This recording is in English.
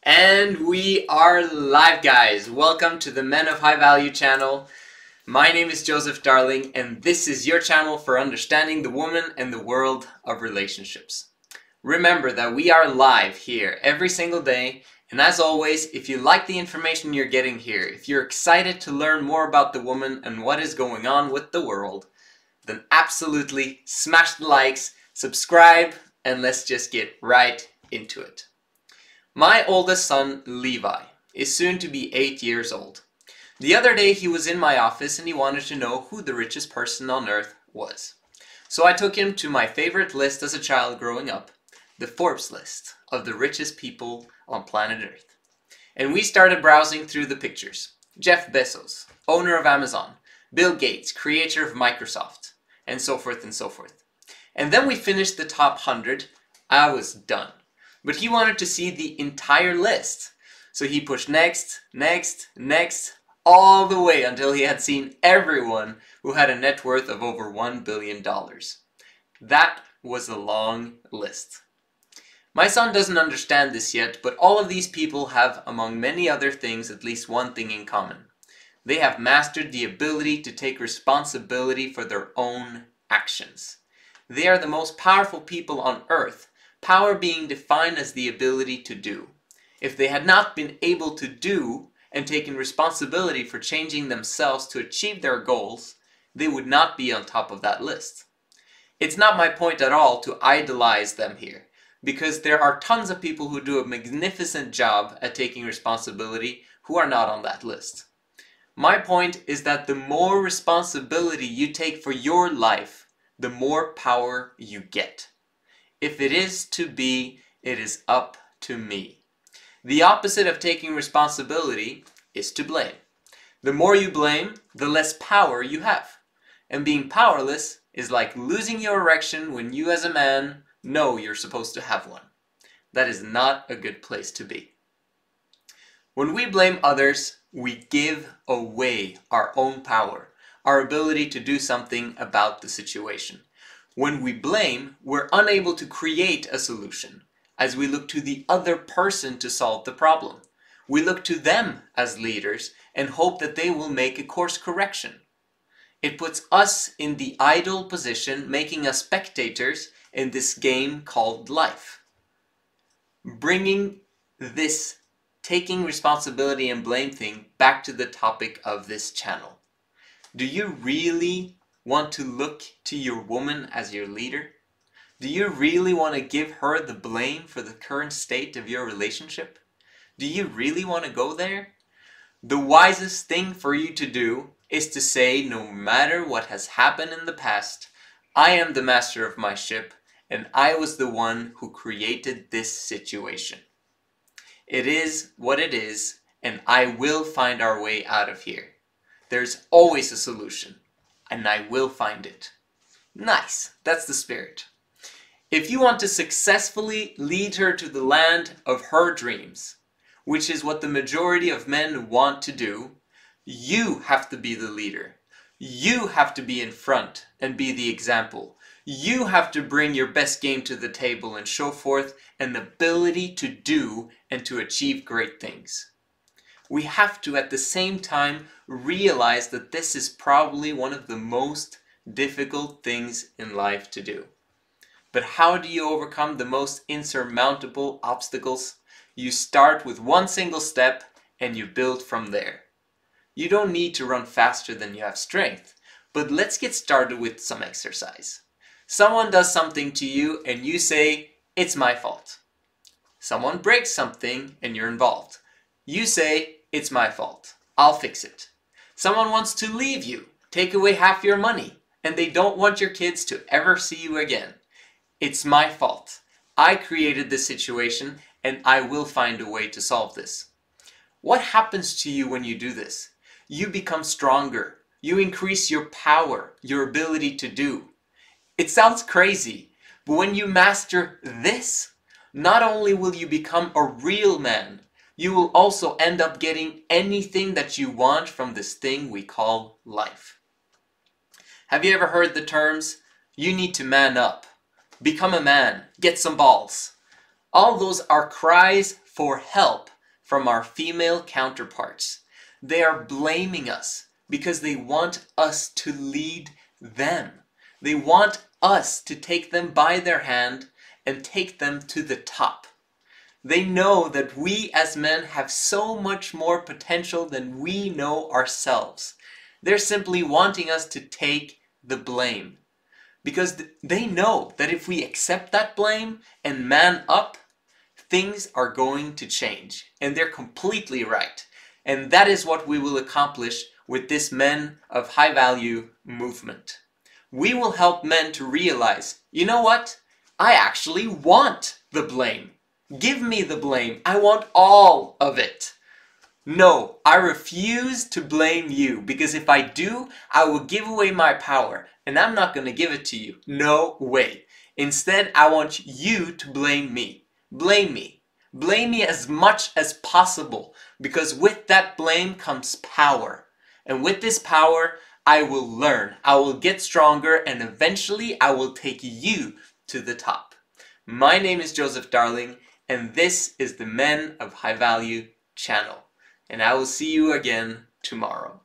And we are live, guys. Welcome to the Men of High Value channel. My name is Joseph Darling, and this is your channel for understanding the woman and the world of relationships. Remember that we are live here every single day, and as always, if you like the information you're getting here, if you're excited to learn more about the woman and what is going on with the world, then absolutely smash the likes, subscribe, and let's just get right into it. My oldest son, Levi, is soon to be 8 years old. The other day he was in my office and he wanted to know who the richest person on earth was. So I took him to my favorite list as a child growing up, the Forbes list of the richest people on planet Earth. And we started browsing through the pictures. Jeff Bezos, owner of Amazon, Bill Gates, creator of Microsoft, and so forth and so forth. And then we finished the top 100. I was done. But he wanted to see the entire list. So he pushed next, next, next, all the way until he had seen everyone who had a net worth of over $1 billion. That was a long list. My son doesn't understand this yet, but all of these people have, among many other things, at least one thing in common. They have mastered the ability to take responsibility for their own actions. They are the most powerful people on earth. Power being defined as the ability to do. If they had not been able to do and taken responsibility for changing themselves to achieve their goals, they would not be on top of that list. It's not my point at all to idolize them here, because there are tons of people who do a magnificent job at taking responsibility who are not on that list. My point is that the more responsibility you take for your life, the more power you get. If it is to be, it is up to me. The opposite of taking responsibility is to blame. The more you blame, the less power you have. And being powerless is like losing your erection when you as a man know you're supposed to have one. That is not a good place to be. When we blame others, we give away our own power, our ability to do something about the situation. When we blame, we're unable to create a solution, as we look to the other person to solve the problem. We look to them as leaders and hope that they will make a course correction. It puts us in the idle position, making us spectators in this game called life. Bringing this taking responsibility and blame thing back to the topic of this channel. Do you really want to look to your woman as your leader? Do you really want to give her the blame for the current state of your relationship? Do you really want to go there? The wisest thing for you to do is to say, no matter what has happened in the past, I am the master of my ship and I was the one who created this situation. It is what it is, and I will find our way out of here. There's always a solution. And I will find it. Nice, that's the spirit. If you want to successfully lead her to the land of her dreams, which is what the majority of men want to do, you have to be the leader. You have to be in front and be the example. You have to bring your best game to the table and show forth an ability to do and to achieve great things. We have to at the same time realize that this is probably one of the most difficult things in life to do. But how do you overcome the most insurmountable obstacles? You start with one single step and you build from there. You don't need to run faster than you have strength, but let's get started with some exercise. Someone does something to you and you say, "It's my fault." Someone breaks something and you're involved. You say, "It's my fault. I'll fix it." Someone wants to leave you, take away half your money, and they don't want your kids to ever see you again. It's my fault. I created this situation and I will find a way to solve this. What happens to you when you do this? You become stronger. You increase your power, your ability to do. It sounds crazy, but when you master this, not only will you become a real man, you will also end up getting anything that you want from this thing we call life. Have you ever heard the terms, "You need to man up," "Become a man," "Get some balls"? All those are cries for help from our female counterparts. They are blaming us because they want us to lead them. They want us to take them by their hand and take them to the top. They know that we as men have so much more potential than we know ourselves. They're simply wanting us to take the blame. Because they know that if we accept that blame and man up, things are going to change. And they're completely right. And that is what we will accomplish with this Men of High Value movement. We will help men to realize, you know what? I actually want the blame. Give me the blame. I want all of it. No, I refuse to blame you, because if I do, I will give away my power, and I'm not going to give it to you. No way. Instead, I want you to blame me. Blame me. Blame me as much as possible, because with that blame comes power. And with this power, I will learn. I will get stronger, and eventually I will take you to the top. My name is Joseph Darling, and this is the Men of High Value channel. And I will see you again tomorrow.